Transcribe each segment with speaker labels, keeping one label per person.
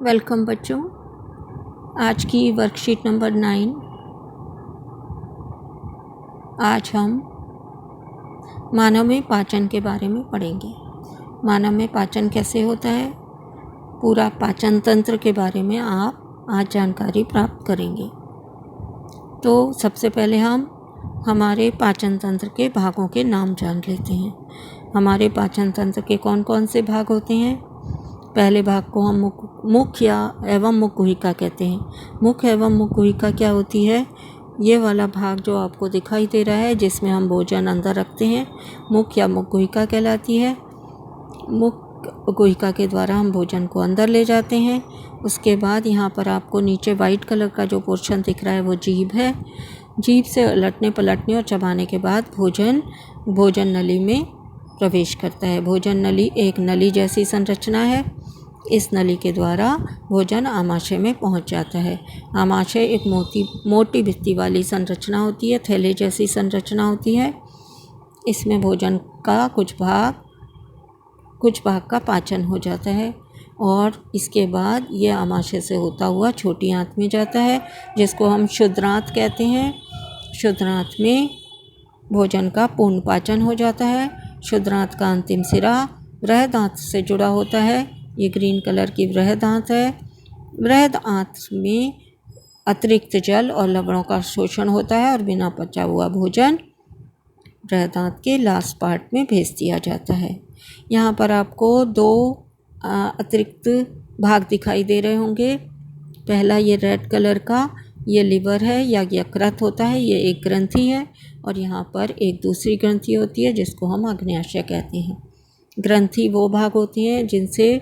Speaker 1: Welcome बच्चों। आज की वर्कशीट नंबर 9। आज हम मानव में पाचन के बारे में पढ़ेंगे। मानव में पाचन कैसे होता है, पूरा पाचन तंत्र के बारे में आप आज जानकारी प्राप्त करेंगे। तो सबसे पहले हम हमारे पाचन तंत्र के भागों के नाम जान लेते हैं। हमारे पाचन तंत्र के कौन कौन से भाग होते हैं। पहले भाग को हम मुख्य एवं मुख गुहिका कहते हैं। मुख्य एवं मुख गुहिका क्या होती है? ये वाला भाग जो आपको दिखाई दे रहा है, जिसमें हम भोजन अंदर रखते हैं, मुख्य या मुख गुहिका कहलाती है। मुख गुहिका के द्वारा हम भोजन को अंदर ले जाते हैं। उसके बाद यहाँ पर आपको नीचे वाइट कलर का जो पोर्शन दिख रहा है वो जीभ है। जीभ से उलटने पलटने और चबाने के बाद भोजन नली में प्रवेश करता है। भोजन नली एक नली जैसी संरचना है। इस नली के द्वारा भोजन आमाशय में पहुंच जाता है। आमाशय एक मोटी भित्ति वाली संरचना होती है, थैले जैसी संरचना होती है। इसमें भोजन का कुछ भाग का पाचन हो जाता है और इसके बाद ये आमाशय से होता हुआ छोटी आंत में जाता है, जिसको हम क्षुद्रांत कहते हैं। क्षुद्रांत में भोजन का पूर्ण पाचन हो जाता है। क्षुद्रांत का अंतिम सिरा बृहदांत से जुड़ा होता है। ये ग्रीन कलर की बृहदांत है। बृहदांत में अतिरिक्त जल और लवणों का शोषण होता है और बिना पचा हुआ भोजन बृहदांत के लास्ट पार्ट में भेज दिया जाता है। यहाँ पर आपको दो अतिरिक्त भाग दिखाई दे रहे होंगे। पहला ये रेड कलर का, ये लिवर है या यकृत होता है, ये एक ग्रंथि है। और यहाँ पर एक दूसरी ग्रंथि होती है जिसको हम अग्न्याशय कहते हैं। ग्रंथि वो भाग होते हैं जिनसे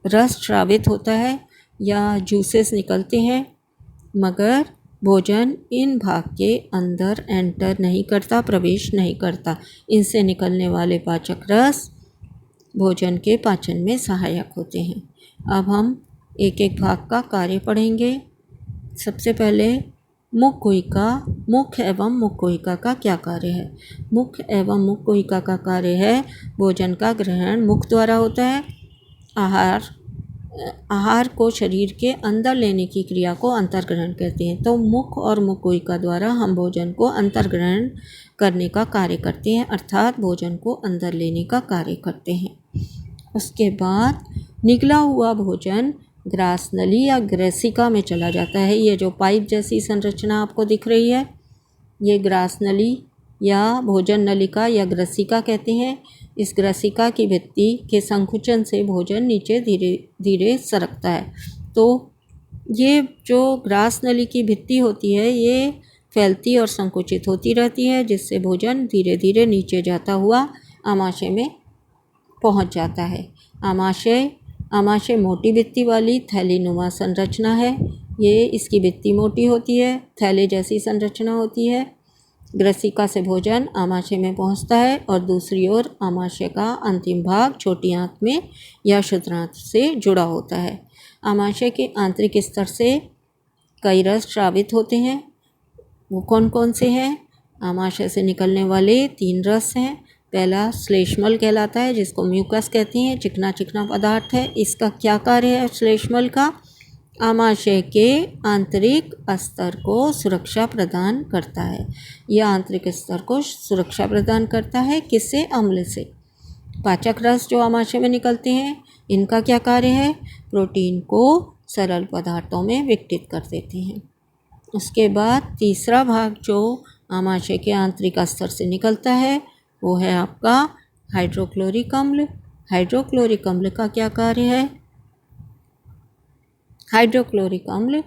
Speaker 1: रस श्रावित होता है या जूसेस निकलते हैं, मगर भोजन इन भाग के अंदर एंटर नहीं करता, प्रवेश नहीं करता। इनसे निकलने वाले पाचक रस भोजन के पाचन में सहायक होते हैं। अब हम एक एक भाग का कार्य पढ़ेंगे। सबसे पहले मुख गुहिका। मुख्य एवं मुख गुहिका का क्या कार्य है? मुख्य एवं मुख गुहिका का कार्य है भोजन का ग्रहण मुख द्वारा होता है। आहार को शरीर के अंदर लेने की क्रिया को अंतर्ग्रहण कहते हैं। तो मुख और मुख गुहिका द्वारा हम भोजन को अंतर्ग्रहण करने का कार्य करते हैं, अर्थात भोजन को अंदर लेने का कार्य करते हैं। उसके बाद निकला हुआ भोजन ग्रास नली या ग्रेसिका में चला जाता है। ये जो पाइप जैसी संरचना आपको दिख रही है, ये ग्रास नली या भोजन नलिका या ग्रसिका कहते हैं। इस ग्रसिका की भित्ति के संकुचन से भोजन नीचे धीरे धीरे सरकता है। तो ये जो ग्रास नली की भित्ति होती है, ये फैलती और संकुचित होती रहती है, जिससे भोजन धीरे धीरे नीचे जाता हुआ आमाशय में पहुंच जाता है। आमाशय मोटी भित्ति वाली थैलीनुमा संरचना है। ये इसकी भित्ति मोटी होती है, थैले जैसी संरचना होती है। ग्रसिका से भोजन आमाशय में पहुंचता है और दूसरी ओर आमाशय का अंतिम भाग छोटी आंत में या क्षुद्रांत से जुड़ा होता है। आमाशय के आंतरिक स्तर से कई रस श्रावित होते हैं। वो कौन कौन से हैं? आमाशय से निकलने वाले 3 रस हैं। पहला श्लेष्मल कहलाता है, जिसको म्यूकस कहते हैं, चिकना चिकना पदार्थ है। इसका क्या कार्य है श्लेष्मल का? आमाशय के आंतरिक स्तर को सुरक्षा प्रदान करता है। यह आंतरिक स्तर को सुरक्षा प्रदान करता है किससे? अम्ल से। पाचक रस जो आमाशय में निकलते हैं, इनका क्या कार्य है? प्रोटीन को सरल पदार्थों में विघटित कर देते हैं। उसके बाद तीसरा भाग जो आमाशय के आंतरिक स्तर से निकलता है, वो है आपका हाइड्रोक्लोरिक अम्ल। हाइड्रोक्लोरिक अम्ल का क्या कार्य है? हाइड्रोक्लोरिक अम्ल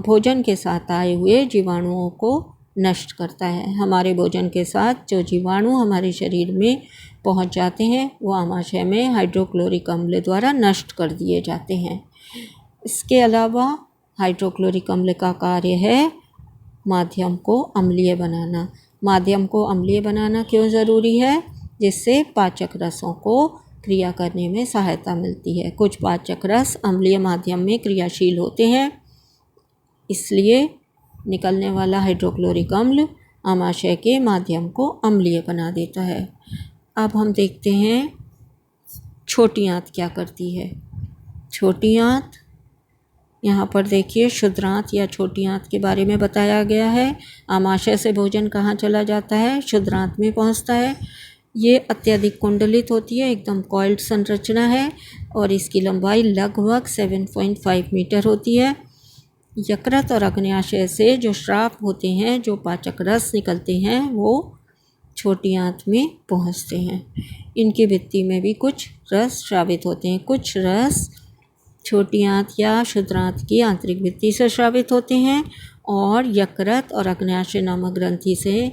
Speaker 1: भोजन के साथ आए हुए जीवाणुओं को नष्ट करता है। हमारे भोजन के साथ जो जीवाणु हमारे शरीर में पहुंच जाते हैं, वो आमाशय में हाइड्रोक्लोरिक अम्ल द्वारा नष्ट कर दिए जाते हैं। इसके अलावा हाइड्रोक्लोरिक अम्ल का कार्य है माध्यम को अम्लीय बनाना। माध्यम को अम्लीय बनाना क्यों ज़रूरी है? जिससे पाचक रसों को क्रिया करने में सहायता मिलती है। कुछ पाचक रस अम्लीय माध्यम में क्रियाशील होते हैं, इसलिए निकलने वाला हाइड्रोक्लोरिक अम्ल आमाशय के माध्यम को अम्लीय बना देता है। अब हम देखते हैं छोटी आंत क्या करती है। छोटी आंत, यहाँ पर देखिए शुद्ध आंत या छोटी आंत के बारे में बताया गया है। आमाशय से भोजन कहाँ चला जाता है? शुद्ध आंत में पहुँचता है। ये अत्यधिक कुंडलित होती है, एकदम कॉइल्ड संरचना है और इसकी लंबाई लगभग 7.5 मीटर होती है। यकृत और अग्न्याशय से जो स्राव होते हैं, जो पाचक रस निकलते हैं, वो छोटी आंत में पहुंचते हैं। इनकी भित्ति में भी कुछ रस स्रावित होते हैं। कुछ रस छोटी आंत या शुद्ध आंत की आंतरिक भित्ति से स्रावित होते हैं और यकृत और अग्न्याशय नामक ग्रंथि से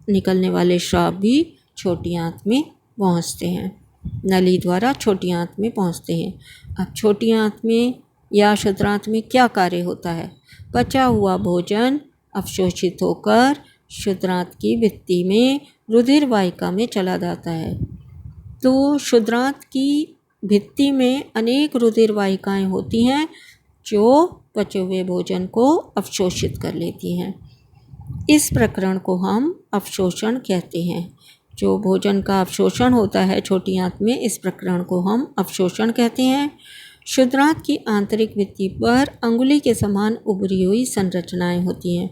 Speaker 1: निकलने वाले स्राव भी छोटी आंत में पहुंचते हैं, नली द्वारा छोटी आंत में पहुंचते हैं। अब छोटी आंत में या शुद्ध आंत में क्या कार्य होता है? पचा हुआ भोजन अवशोषित होकर शुद्ध आंत की भित्ति में रुधिर वाहिका में चला जाता है। तो शुद्ध आंत की भित्ति में अनेक रुधिर वाहिकाएँ होती हैं जो पचे हुए भोजन को अवशोषित कर लेती हैं। इस प्रकरण को हम अवशोषण कहते हैं। जो भोजन का अवशोषण होता है छोटी आंत में, इस प्रकरण को हम अवशोषण कहते हैं। शुद्ध आंत की आंतरिक भित्ति पर अंगुली के समान उभरी हुई संरचनाएं होती हैं।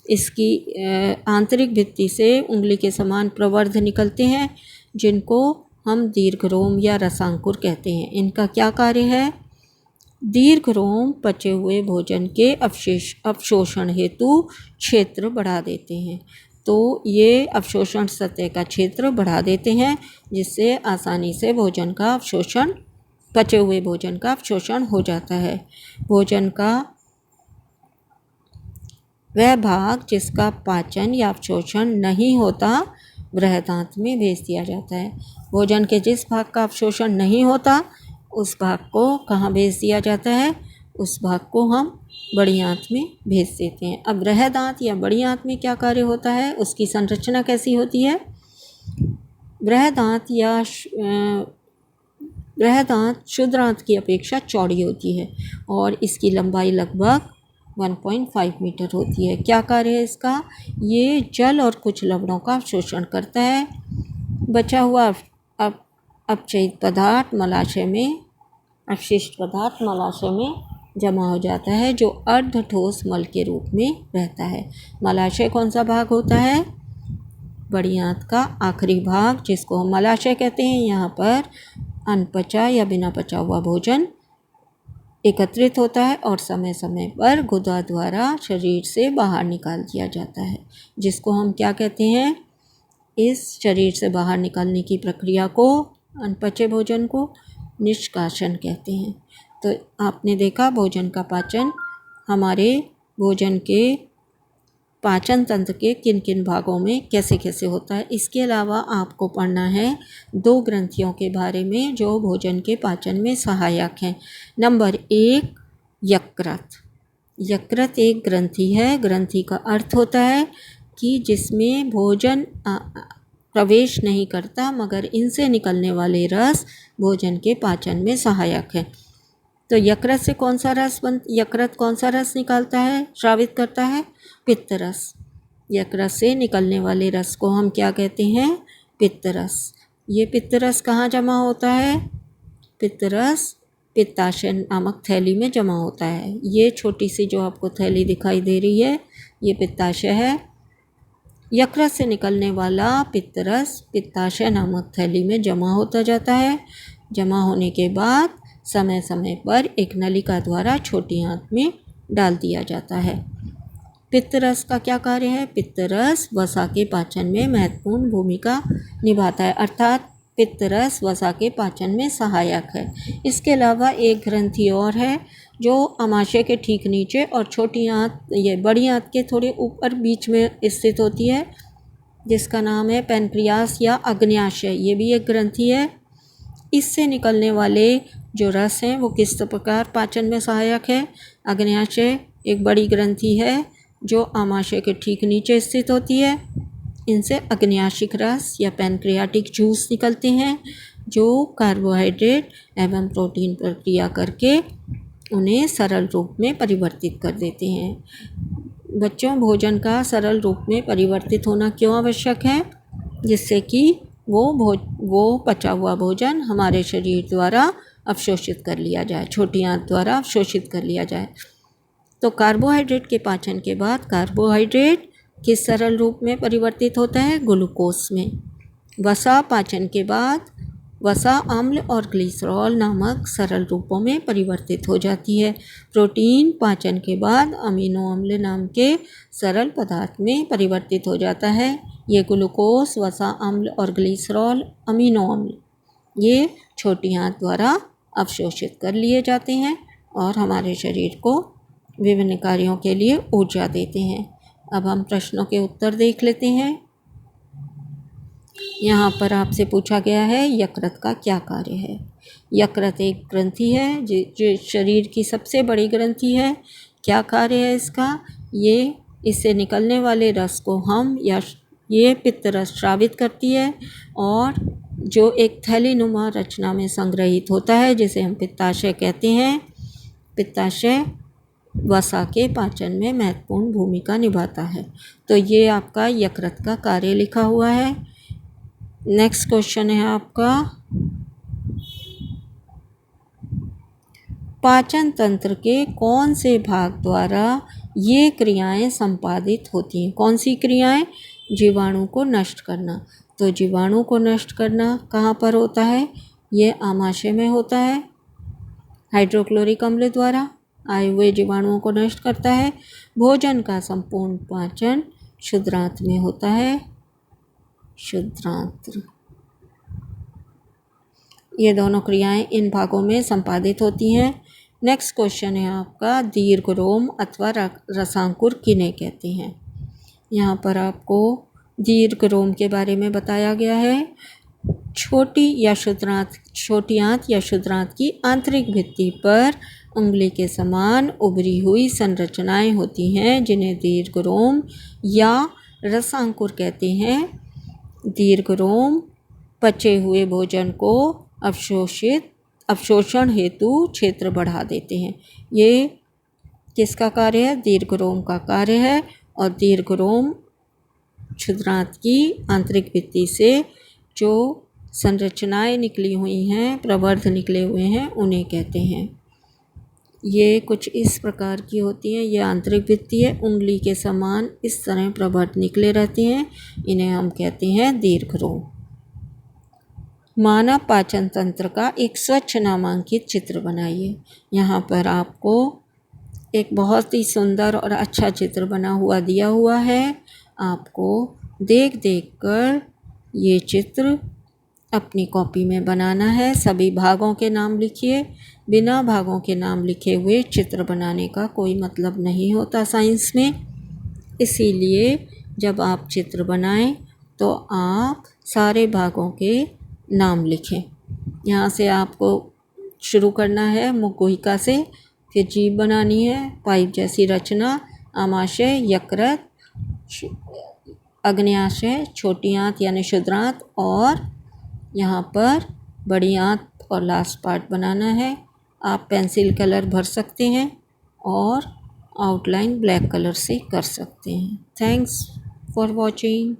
Speaker 1: इसकी आंतरिक भित्ति से उंगली के समान प्रवर्ध निकलते हैं, जिनको हम दीर्घरोम या रसांकुर कहते हैं। इनका क्या कार्य है? दीर्घरोम पचे हुए भोजन के अवशोषण हेतु क्षेत्र बढ़ा देते हैं। तो ये अवशोषण सतह का क्षेत्र बढ़ा देते हैं, जिससे आसानी से भोजन का अवशोषण, पचे हुए भोजन का अवशोषण हो जाता है। भोजन का वह भाग जिसका पाचन या अवशोषण नहीं होता, बृहदांत में भेज दिया जाता है। भोजन के जिस भाग का अवशोषण नहीं होता, उस भाग को कहाँ भेज दिया जाता है? उस भाग को हम बड़ी आंत में भेज देते हैं। अब बृहदांत या बड़ी आंत में क्या कार्य होता है? उसकी संरचना कैसी होती है? बृहदांत शुद्ध आंत की अपेक्षा चौड़ी होती है और इसकी लंबाई लगभग 1.5 मीटर होती है। क्या कार्य है इसका? ये जल और कुछ लवणों का अवशोषण करता है। बचा हुआ अपचयित पदार्थ मलाशय में, अपशिष्ट पदार्थ मलाशय में जमा हो जाता है, जो अर्ध ठोस मल के रूप में रहता है। मलाशय कौन सा भाग होता है? बड़ी आंत का आखिरी भाग, जिसको हम मलाशय कहते हैं। यहाँ पर अनपचा या बिना पचा हुआ भोजन एकत्रित होता है और समय समय पर गुदा द्वारा शरीर से बाहर निकाल दिया जाता है, जिसको हम क्या कहते हैं? इस शरीर से बाहर निकालने की प्रक्रिया को, अनपचे भोजन को, निष्कासन कहते हैं। तो आपने देखा भोजन का पाचन हमारे भोजन के पाचन तंत्र के किन किन भागों में कैसे कैसे होता है। इसके अलावा आपको पढ़ना है 2 ग्रंथियों के बारे में जो भोजन के पाचन में सहायक हैं। नंबर 1, यकृत। यकृत एक ग्रंथि है। ग्रंथि का अर्थ होता है कि जिसमें भोजन प्रवेश नहीं करता, मगर इनसे निकलने वाले रस भोजन के पाचन में सहायक है। तो यकृत से यकृत कौन सा रस निकालता है, स्रावित करता है? पित्त रस। यकृत से निकलने वाले रस को हम क्या कहते हैं? पित्त रस। ये पित्त रस कहाँ जमा होता है? पित्त रस पित्ताशय नामक थैली में जमा होता है। ये छोटी सी जो आपको थैली दिखाई दे रही है, ये पित्ताशय है। यकृत से निकलने वाला पित्त रस पित्ताशय नामक थैली में जमा होता जाता है। जमा होने के बाद समय समय पर एक नलिका द्वारा छोटी आंत में डाल दिया जाता है। पित्त रस का क्या कार्य है? पित्त रस वसा के पाचन में महत्वपूर्ण भूमिका निभाता है, अर्थात पित्त रस वसा के पाचन में सहायक है। इसके अलावा एक ग्रंथि और है जो आमाशय के ठीक नीचे और छोटी आंत, ये बड़ी आंत के थोड़े ऊपर बीच में स्थित होती है, जिसका नाम है पैनक्रियास या अग्न्याशय। ये भी एक ग्रंथि है। इससे निकलने वाले जो रस हैं वो किस प्रकार पाचन में सहायक है? अग्न्याशय एक बड़ी ग्रंथि है जो आमाशय के ठीक नीचे स्थित होती है। इनसे अग्न्याशिक रस या पैनक्रियाटिक जूस निकलते हैं, जो कार्बोहाइड्रेट एवं प्रोटीन पर क्रिया करके उन्हें सरल रूप में परिवर्तित कर देते हैं। बच्चों, भोजन का सरल रूप में परिवर्तित होना क्यों आवश्यक है? जिससे कि वो पचा हुआ भोजन हमारे शरीर द्वारा अवशोषित कर लिया जाए, छोटी आंत द्वारा अवशोषित कर लिया जाए। तो कार्बोहाइड्रेट के पाचन के बाद कार्बोहाइड्रेट किस सरल रूप में परिवर्तित होता है? ग्लूकोज में। वसा पाचन के बाद वसा अम्ल और ग्लिसरॉल नामक सरल रूपों में परिवर्तित हो जाती है। प्रोटीन पाचन के बाद अमीनो अम्ल नाम के सरल पदार्थ में परिवर्तित हो जाता है। ये ग्लूकोज, वसा अम्ल और ग्लिसरॉल अमीनो अम्ल ये छोटी आंत द्वारा अवशोषित कर लिए जाते हैं और हमारे शरीर को विभिन्न कार्यों के लिए ऊर्जा देते हैं। अब हम प्रश्नों के उत्तर देख लेते हैं। यहाँ पर आपसे पूछा गया है यकृत का क्या कार्य है। यकृत एक ग्रंथि है जो शरीर की सबसे बड़ी ग्रंथि है। क्या कार्य है इसका? ये इससे निकलने वाले रस को हम या ये पित्त रस स्रावित करती है और जो एक थैलीनुमा रचना में संग्रहित होता है जिसे हम पित्ताशय कहते हैं। पित्ताशय वसा के पाचन में महत्वपूर्ण भूमिका निभाता है। तो ये आपका यकृत का कार्य लिखा हुआ है। नेक्स्ट क्वेश्चन है आपका, पाचन तंत्र के कौन से भाग द्वारा ये क्रियाएं संपादित होती हैं? कौन सी क्रियाएं? जीवाणु को नष्ट करना। तो जीवाणु को नष्ट करना कहाँ पर होता है? ये आमाशय में होता है। हाइड्रोक्लोरिक अम्ल द्वारा आए हुए जीवाणुओं को नष्ट करता है। भोजन का संपूर्ण पाचन क्षुद्रांत्र में होता है। क्षुद्रांत्र। ये दोनों क्रियाएं इन भागों में संपादित होती हैं। नेक्स्ट क्वेश्चन है आपका, दीर्घरोम अथवा रसांकुर किन्हें कहते हैं? यहाँ पर आपको दीर्घरोम के बारे में बताया गया है। छोटी आंत या क्षुद्रांत की आंतरिक भित्ति पर उंगली के समान उभरी हुई संरचनाएं होती हैं जिन्हें दीर्घरोम या रसांकुर कहते हैं। दीर्घरोम पचे हुए भोजन को अवशोषण हेतु क्षेत्र बढ़ा देते हैं। ये किसका कार्य है? दीर्घरोम का कार्य है। और दीर्घरोम क्षुद्रांत की आंतरिक भित्ति से जो संरचनाएं निकली हुई हैं, प्रवर्ध निकले हुए हैं, उन्हें कहते हैं। ये कुछ इस प्रकार की होती हैं। ये आंतरिक भित्ति है, उंगली के समान इस तरह प्रवर्ध निकले रहते हैं। इन्हें हम कहते हैं दीर्घरोम। मानव पाचन तंत्र का एक स्वच्छ नामांकित चित्र बनाइए। यहाँ पर आपको एक बहुत ही सुंदर और अच्छा चित्र बना हुआ दिया हुआ है। आपको देख कर ये चित्र अपनी कॉपी में बनाना है। सभी भागों के नाम लिखिए। बिना भागों के नाम लिखे हुए चित्र बनाने का कोई मतलब नहीं होता साइंस में। इसीलिए जब आप चित्र बनाएं तो आप सारे भागों के नाम लिखें। यहाँ से आपको शुरू करना है मुखगुहिका से, फिर जीभ बनानी है, पाइप जैसी रचना, आमाशय, यकृत, अग्न्याशय, छोटी आंत यानी क्षुद्रांत और यहाँ पर बड़ी आंत और लास्ट पार्ट बनाना है। आप पेंसिल कलर भर सकते हैं और आउटलाइन ब्लैक कलर से कर सकते हैं। Thanks for watching.